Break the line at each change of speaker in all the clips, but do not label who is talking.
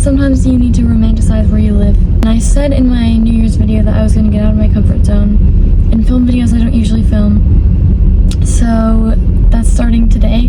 sometimes you need to romanticize where you live. And I said in my New Year's video that I was going to get out of my comfort zone and film videos I don't usually film. So that's starting today.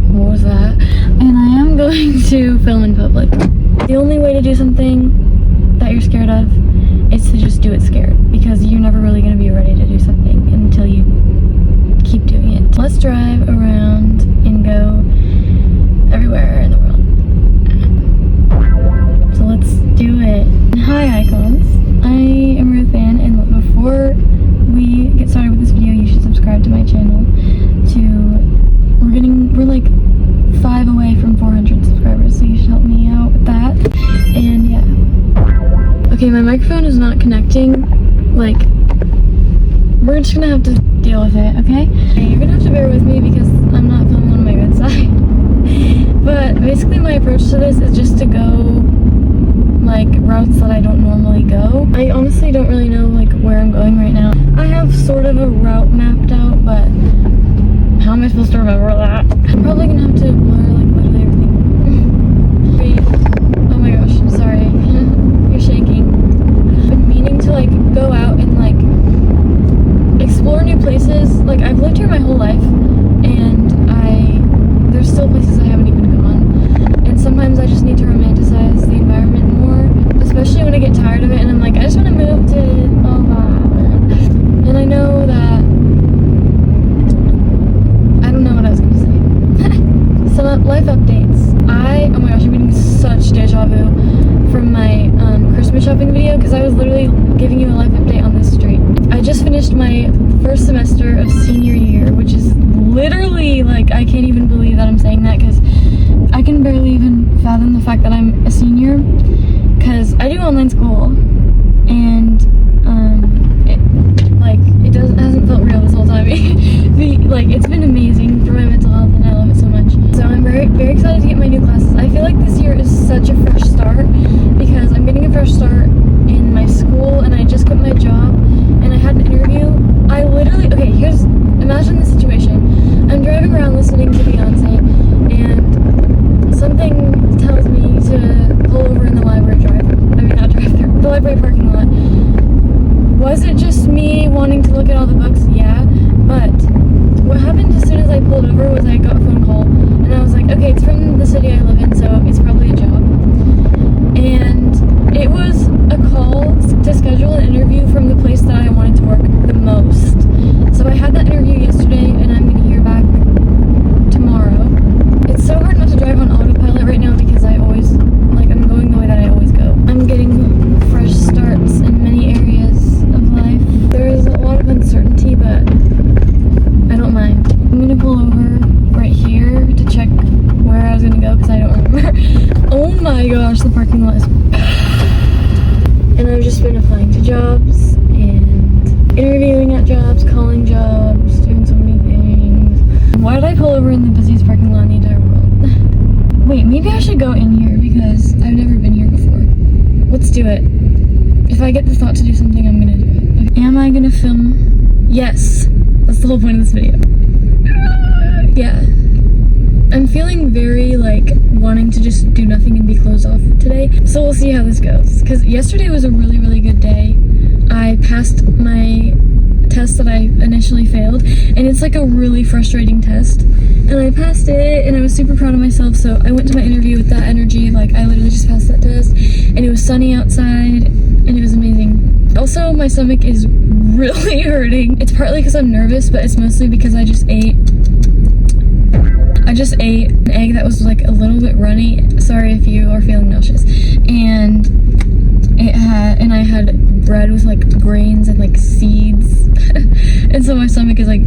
What was that? And I am going to film in public. The only way to do something that you're scared of is to just do it scared, because you're never really going to be ready to do something until you keep doing it. Let's drive around and go everywhere in the world. So let's do it. Hi icons, I am Ruth Ann, and before we get started with this video, you should subscribe to my channel. We're like 5 away from 400 subscribers, so you should help me out with that. And yeah. Okay, my microphone is not connecting. Like, we're just gonna have to deal with it, okay? You're gonna have to bear with me because I'm not filming on my good side. But basically my approach to this is just to go like routes that I don't normally go. I honestly don't really know like where I'm going right now. I have sort of a route mapped out, but how am I supposed to remember that? I'm probably gonna have to blur like literally everything. Oh my gosh, I'm sorry. You're shaking. I've been meaning to like go out and like explore new places. Like, I've lived here my whole life, and there's still places I haven't even gone. And sometimes I just need to romanticize the environment more, especially when I get tired of it and I'm like, I just want to move to and I know that I don't know what I was gonna say. Some life updates. Oh my gosh, I'm getting such deja vu from my Christmas shopping video, because I was literally giving you a life update on this street. I just finished my first semester of senior year, which is literally like, I can't even believe that I'm saying that, because I can barely even fathom the fact that I'm a senior, because I do online school, and it hasn't felt real this whole time. Like, it's been amazing for my mental health, and I love it so much. So I'm very, very excited to get my new classes. I feel like this year is such a fresh start, because I'm getting a fresh start in my school, and I just quit my job, and I had an interview. I literally, okay, imagine the situation. I'm driving around listening to Beyonce, and something tells me to pull over in the library the library parking lot. Was it just me wanting to look at all the books? Yeah, but what happened as soon as I pulled over was I got a phone call, and I was like, okay, it's from the city I live in, so it's probably a job. And it was a call to schedule an interview from the place that I wanted to work the most. So I had that interview yesterday, and I'm going to hear back tomorrow. It's so hard not to drive on autopilot right now, because I'm going the way that I always go. I'm getting fresh starts in many areas of life. There is a lot of uncertainty, but I don't mind. I'm going to pull over right here to check where I was going to go, because I don't remember. Oh my gosh, the parking lot is and I've just been applying to jobs and interviewing at jobs, calling jobs, doing so many things. Why did I pull over in the busiest parking lot in the entire world? Wait, maybe I should go in here, because I've never been here before. Let's do it. If I get the thought to do something, I'm gonna do it. Okay. Am I gonna film? Yes. That's the whole point of this video. Yeah. I'm feeling very like wanting to just do nothing and be closed off today. So we'll see how this goes. Because yesterday was a really, really good day. I passed my test that I initially failed, and it's like a really frustrating test. And I passed it, and I was super proud of myself, so I went to my interview with that energy of like, I literally just passed that test, and it was sunny outside, and it was amazing. Also, my stomach is really hurting. It's partly because I'm nervous, but it's mostly because I just ate an egg that was like a little bit runny. Sorry if you are feeling nauseous. And I had bread with like grains and like seeds. And so my stomach is like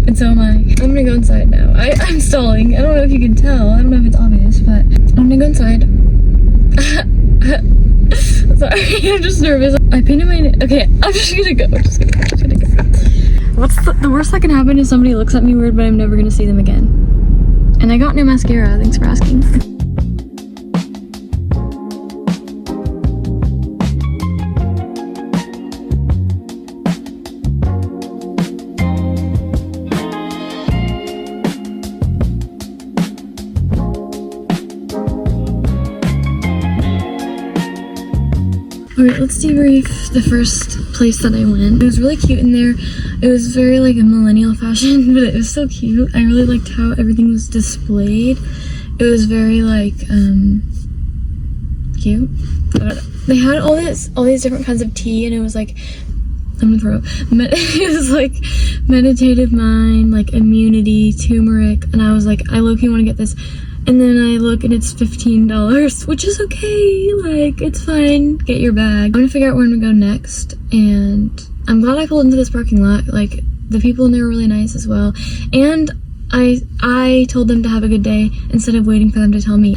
and so am I. I'm gonna go inside now. I'm stalling. I don't know if you can tell. I don't know if it's obvious, but I'm gonna go inside. Sorry, I'm just nervous. I painted my okay, I'm just gonna go. Just gonna go. What's the worst that can happen is somebody looks at me weird, but I'm never gonna see them again. And I got new mascara, thanks for asking. Alright, let's debrief the first place that I went. It was really cute in there. It was very like a millennial fashion, but it was so cute. I really liked how everything was displayed. It was very like cute. They had all these different kinds of tea, and it was like, I'm gonna throw up. It was like meditative mind, like immunity, turmeric, and I was like, I low-key want to get this. And then I look and it's $15, which is okay, like, it's fine, get your bag. I'm gonna figure out where I'm gonna go next, and I'm glad I pulled into this parking lot. Like, the people in there were really nice as well. And I told them to have a good day instead of waiting for them to tell me.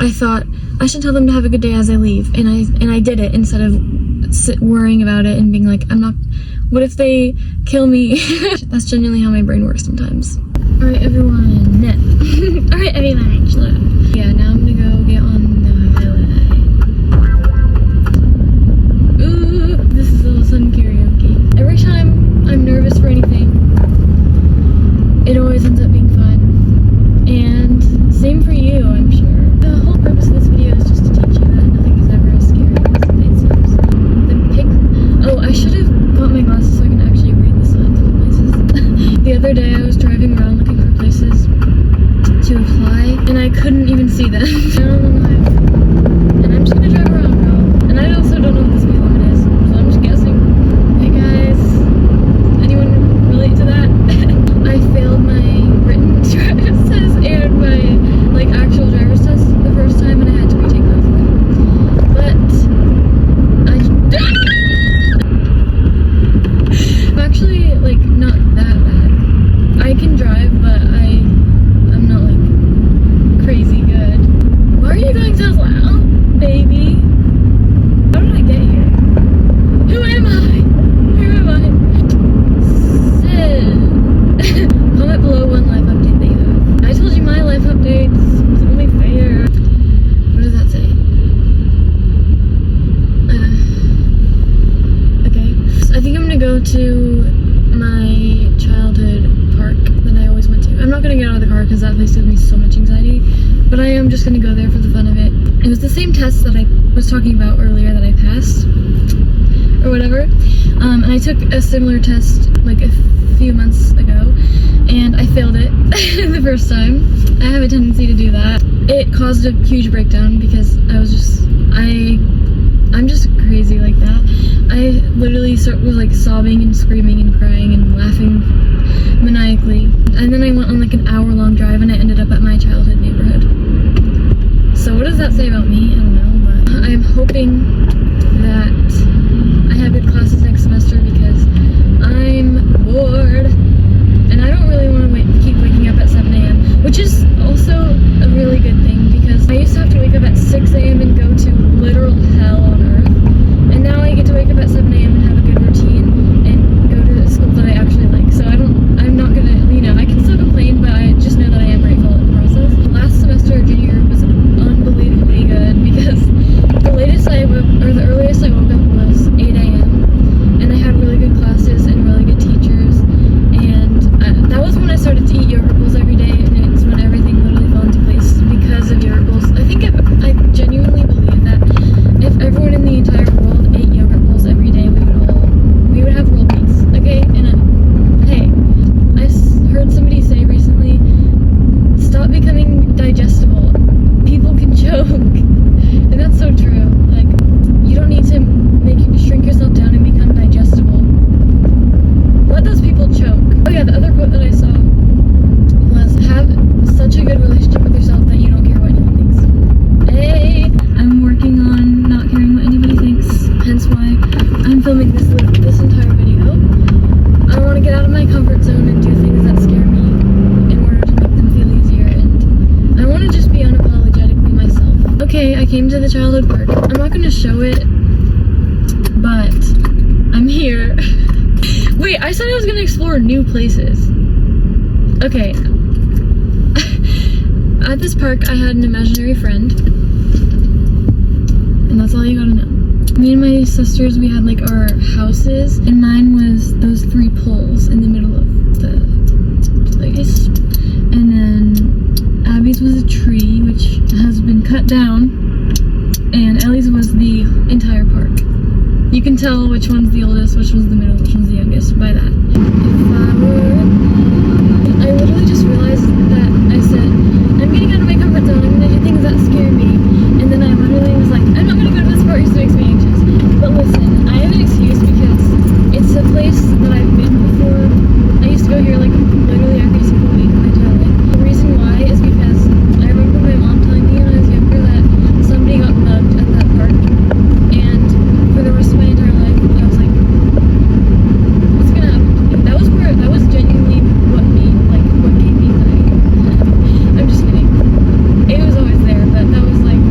I thought, I should tell them to have a good day as I leave, and I did it instead of worrying about it and being like, what if they kill me? That's genuinely how my brain works sometimes. Alright, everyone. Alright, everyone. Shut up. Yeah, now I'm gonna go get on the highway. Ooh, this is a little sudden karaoke. Every time I'm nervous for anything, it always ends up being fun. And same for you, I'm sure. The whole purpose of this video is just to teach you that nothing is ever as scary as it seems. Oh, I should have got my glasses so I can actually read the signs of places. The other day I was driving around looking for places to apply, and I couldn't even see them. And I'm just gonna drive around, girl. And I also don't know what the speed limit is, so I'm just guessing. Hey guys, anyone relate to that? I failed my written driver's test and my actual driver's test the first time, and I had to retake both of them. But I'm actually not that bad. I can drive, but I'm not crazy good. Why are you going so slow, baby? How did I get here? Who am I? Sid. Comment below one life update that you have. I told you my life updates. It's only fair. What does that say? Okay. I think I'm gonna go to my childhood park that I always went to. I'm not gonna get out of the car because that place gives me so much anxiety, but I am just gonna go there for the fun of it. It was the same test that I was talking about earlier that I passed, or whatever. And I took a similar test a few months ago, and I failed it the first time. I have a tendency to do that. It caused a huge breakdown because I'm just crazy like that. I literally was sobbing and screaming and crying and laughing maniacally. And then I went on an hour-long drive, and I ended up at my childhood neighborhood. So what does that say about me? I don't know, but I'm hoping that I have good classes next semester because I'm bored. And I don't really want to keep waking up at 7 a.m., which is also a really good thing because I used to have to wake up at 6 a.m. and go to literal hell on earth. And now I get to wake up at 7 a.m. and have a good routine and go to a school that I actually like. So I'm not gonna, I can still complain, but I just know that I am grateful in the process. Last semester of junior year was unbelievably good because the earliest I woke up was 8 a.m. and I had really good classes and really good teachers. And that was when I started to eat yogurt bowls every day, and it's when everything literally fell into place because of yogurt bowls. I genuinely believe that if everyone in the entire world ate yogurt bowls every day, we would have world peace, okay? And hey, I heard somebody say recently, stop becoming digestible. People can choke, and that's so true. You don't need to shrink yourself down and become digestible. Let those people choke. Oh yeah, the other quote that I saw was, have such a good relationship with yourself that you don't care what anyone thinks. Hey, I'm working on not caring what anybody thinks, hence why I'm filming this entire video. I want to get out of my comfort zone and do things that scare me in order to make them feel easier, and I want to just be unapologetically myself. Okay, I came to the childhood park. I'm not going to show it, but I'm here. Wait, I said I was going to explore new places. Okay. At this park, I had an imaginary friend, and that's all you gotta know. Me and my sisters, we had our houses, and mine was those 3 poles in the middle of the place. And then Abby's was a tree, which has been cut down, and Ellie's was the entire park. tell which one's the oldest, which one's the middle, which one's the youngest by that. I literally just realized that I said, I'm getting out of my comfort zone, I'm gonna do things that scare me. And then I literally was like, I'm not gonna go to this party, so it makes me anxious. But listen, I have an excuse because it's a place that I've been before. I used to go here like literally every single week of my entire life. The reason why is because I remember my mom telling me when I was younger that somebody got mugged at that park. And for the rest of my entire life, I was like, what's gonna happen to me? That was genuinely what gave me anxiety. I'm just kidding. It was always there, but that was like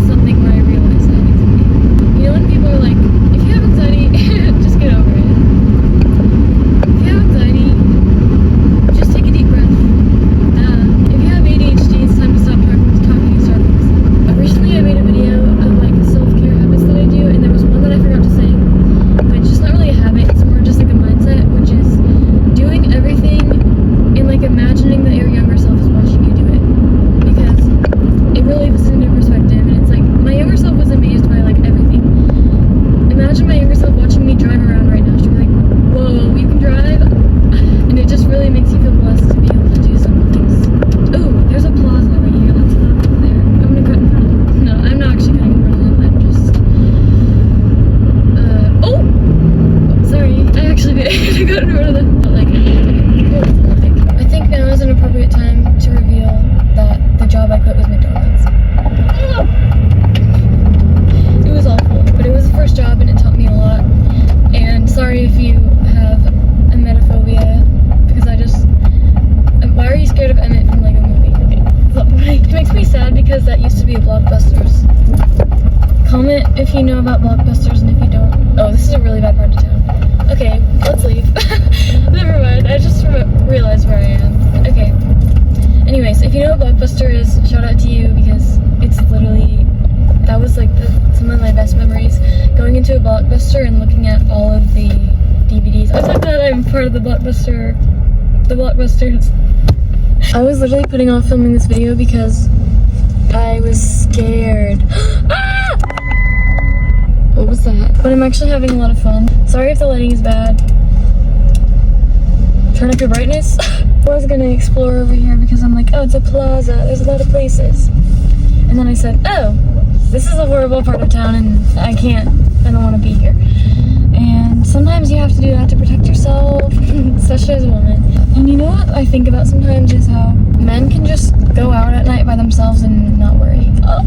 something where I realized I had anxiety. You know when people are like, if you have anxiety, just get over it. If you have anxiety, just take a deep breath. If you have ADHD, it's time to stop talking and start focusing. Recently I made a video of like self-care habits that I do, and there was one that I forgot to say, which is not really a habit, it's more just like a mindset, which is doing everything and like imagining that your younger self is watching you do it. Because it really puts it into perspective, and it's like, my younger self was amazed by like everything. Imagine my younger self watching me drive around right now. She'd be like, whoa, you can drive? And it just really makes you feel blessed to be able to do some things. Ooh, there's a plaza right here. Let's go over there. I'm gonna cut in front of it. No, I'm not actually cutting in front of them. I'm just... oh! Sorry, I actually did cut in front of them. But like, I think now is an appropriate time to reveal that the job I quit was McDonald's. It was awful, but it was the first job and it taught me a lot. And sorry if you have emetophobia, because why are you scared of Emmett from like a movie? It makes me sad because that used to be a Blockbusters. Comment if you know about Blockbusters, and if you don't, oh, this is a really bad part of town. Okay, let's leave. Never mind, I just realized where I am. Okay. Anyways, if you know what Blockbuster is, shout out to you, because it's literally, that was like some of my best memories, going into a Blockbuster and looking at all of the DVDs. I thought that I'm part of the Blockbusters. I was literally putting off filming this video because I was scared. Ah! What was that? But I'm actually having a lot of fun. Sorry if the lighting is bad. Turn up your brightness. I was gonna explore over here because I'm like, oh, it's a plaza. There's a lot of places. And then I said, oh, this is a horrible part of town and I don't want to be here. And sometimes you have to do that to protect yourself, especially as a woman. And you know what I think about sometimes is how men can just go out at night by themselves and not worry. Oh,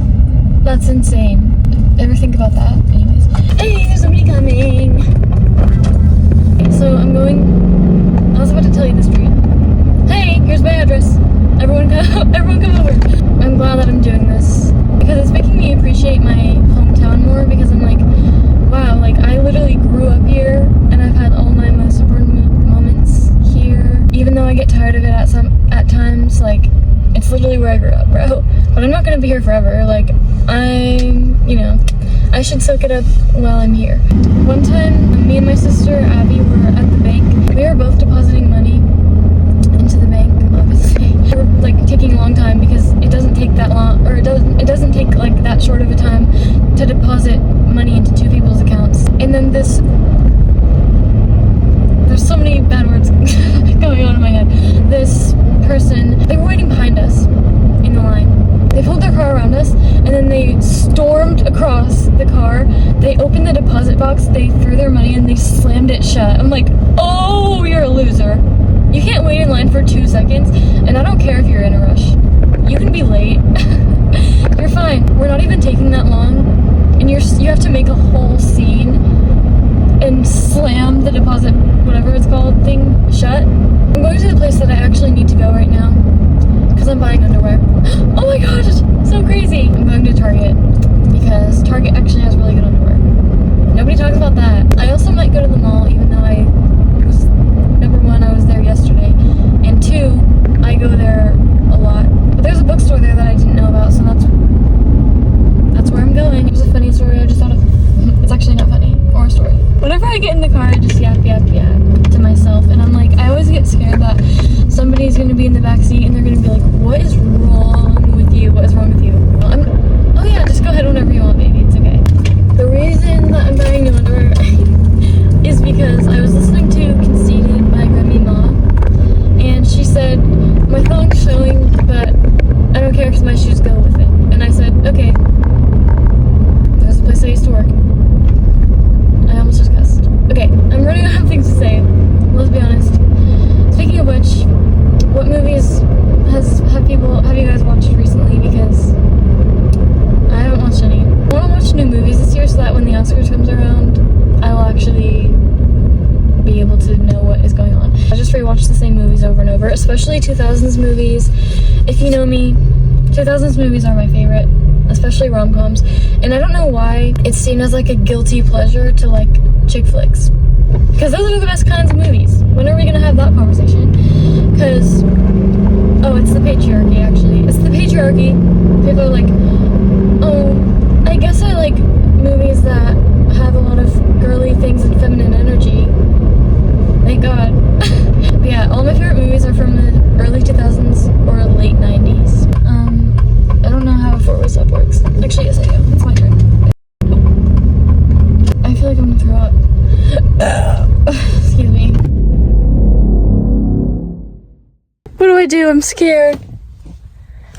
that's insane. Ever think about that? Anyways. Hey, there's somebody coming. So I was about to tell you the street. Hey, here's my address. Everyone come over. I'm glad that I'm doing this because it's making me appreciate my hometown more, because I'm like, wow, like I literally grew up here and I've had all my most important moments here. Even though I get tired of it at times, like it's literally where I grew up, bro. But I'm not gonna be here forever. Like I should soak it up while I'm here. One time, me and my sister Abby were at the bank. We were both depositing money into the bank, obviously. We were like taking a long time because it doesn't take that long, or it doesn't take like that short of a time to deposit money into two people's accounts. And then there's so many bad words going on in my head. This person, they were waiting behind us in the line. They pulled their car around us, and then they stormed across the car. They opened the deposit box, they threw their money, and they slammed it shut. I'm like, oh, you're a loser. You can't wait in line for 2 seconds, and I don't care if you're in a rush. You can be late. You're fine. We're not even taking that long, and you have to make a whole scene and slam the deposit, whatever it's called, thing shut. I'm going to the place that I actually need to go right now, because I'm buying underwear. Oh my gosh, so crazy. I'm going to Target, because Target actually has really good underwear. Nobody talks about that. I also might go to the mall, even though number one, I was there yesterday, and two, I go there a lot. But there's a bookstore there that I didn't know about, so that's where I'm going. It was a funny story I just thought of. It's actually not funny, or a story. Whenever I get in the car, I just yap to myself, and I'm like, I always get scared that somebody's gonna be in the back seat and they're gonna be like, what is wrong with you? What is wrong with you? Well, oh yeah, just go ahead whenever you want, baby. It's okay. The reason that I'm buying new underwear running out of things to say. Let's be honest. Speaking of which, what movies have you guys watched recently? Because I haven't watched any. I want to watch new movies this year so that when the Oscars comes around, I will actually be able to know what is going on. I just rewatch the same movies over and over, especially 2000s movies. If you know me, 2000s movies are my favorite, especially rom-coms. And I don't know why it's seen as like a guilty pleasure to like chick flicks, because those are the best kinds of movies. When are we gonna have that conversation? Because, oh, it's the patriarchy, actually. It's the patriarchy. People are like, oh, I guess I like movies that have a lot of girly things and feminine energy. Thank God. But yeah, all my favorite movies are from the early 2000s or late 90s. I don't know how a four-way stop works. Actually, yes I do. It's my turn. I feel like I'm gonna throw up. Excuse me. What do? I'm scared.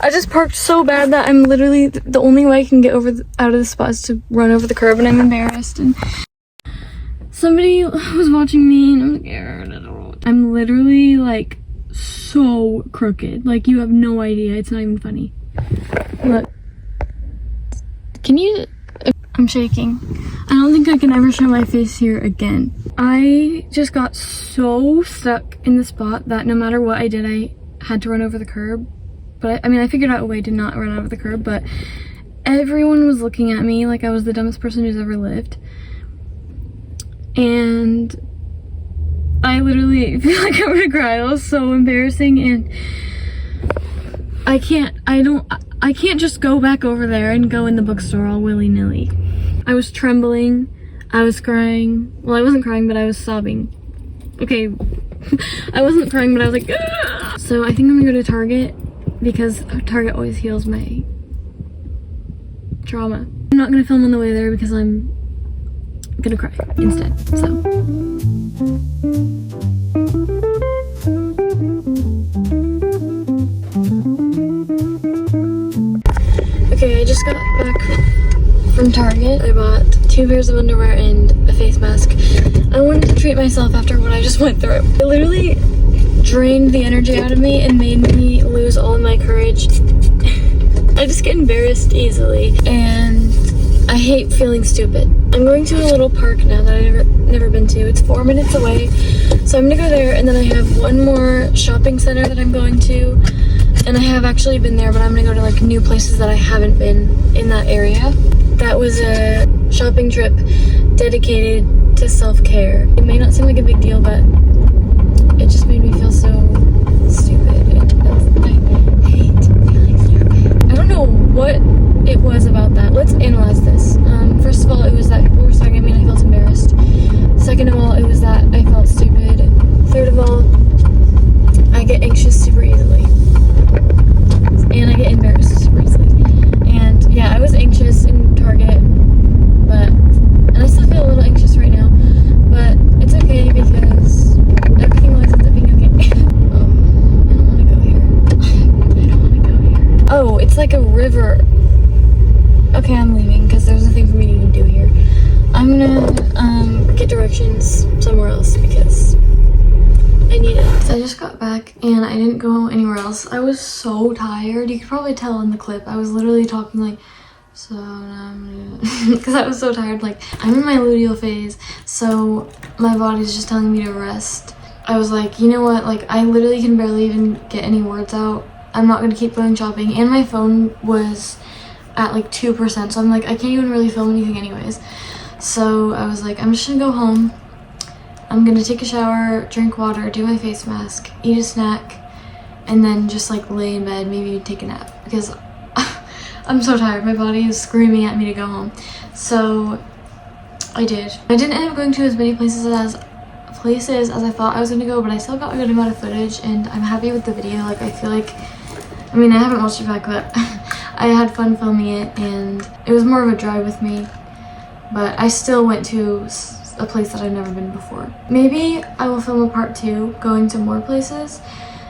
I just parked so bad that I'm literally, the only way I can get out of the spot is to run over the curb, and I'm embarrassed. And somebody was watching me, and I'm scared. I'm literally like so crooked. Like, you have no idea. It's not even funny. Look. Can you? I'm shaking. I don't think I can ever show my face here again. I just got so stuck in the spot that no matter what I did, I had to run over the curb. But I mean, I figured out a way to not run over the curb, but everyone was looking at me like I was the dumbest person who's ever lived. And I literally feel like I'm gonna cry. It was so embarrassing, and I can't just go back over there and go in the bookstore all willy-nilly. I was trembling, I was crying. Well, I wasn't crying, but I was sobbing. Okay, I wasn't crying, but I was like, ah! So I think I'm gonna go to Target, because Target always heals my trauma. I'm not gonna film on the way there because I'm gonna cry instead, so. Okay, I just got back from Target. I bought 2 pairs of underwear and a face mask. I wanted to treat myself after what I just went through. It literally drained the energy out of me and made me lose all of my courage. I just get embarrassed easily, and I hate feeling stupid. I'm going to a little park now that I've never been to. It's 4 minutes away, so I'm gonna go there, and then I have one more shopping center that I'm going to, and I have actually been there, but I'm gonna go to like new places that I haven't been in that area. That was a shopping trip dedicated to self-care. It may not seem like a big deal, but it just made me feel so stupid, and I hate feeling stupid. I don't know what it was about that. Let's analyze this. First of all, it was that people were staring at me and I felt embarrassed. Second of all, it was that I felt stupid. Third of all, I get anxious super easily. And I get embarrassed super easily. And yeah, I was anxious in Target, and I still feel a little anxious right now, but it's okay because everything always ends up being okay. I don't want to go here. I don't want to go here. Oh, it's like a river. Okay, I'm leaving because there's nothing for me to even do here. I'm gonna get directions somewhere else because I need it. So I just got back and I didn't go anywhere else. I was so tired. You could probably tell in the clip. I was literally talking like, so because I was so tired. Like, I'm in my luteal phase, so my body's just telling me to rest. I was like, you know what? Like, I literally can barely even get any words out. I'm not gonna keep going shopping, and my phone was at like 2%, so I'm like, I can't even really film anything anyways. So I was like, I'm just gonna go home. I'm gonna take a shower, drink water, do my face mask, eat a snack, and then just like lay in bed, maybe take a nap, because I'm so tired. My body is screaming at me to go home. So I did. I didn't end up going to as many places as I thought I was gonna go, but I still got a good amount of footage, and I'm happy with the video. Like, I feel like, I mean, I haven't watched it back, but I had fun filming it, and it was more of a drive with me, but I still went to a place that I've never been before. Maybe I will film a part 2 going to more places.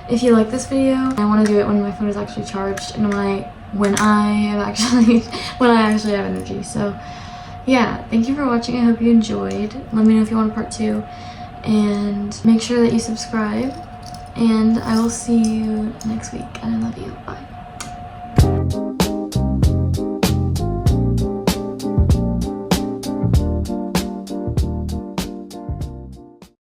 If you like this video, I want to do it when my phone is actually charged and when I actually have energy. So yeah, thank you for watching. I hope you enjoyed. Let me know if you want a part 2. And make sure that you subscribe. And I will see you next week. And I love you. Bye.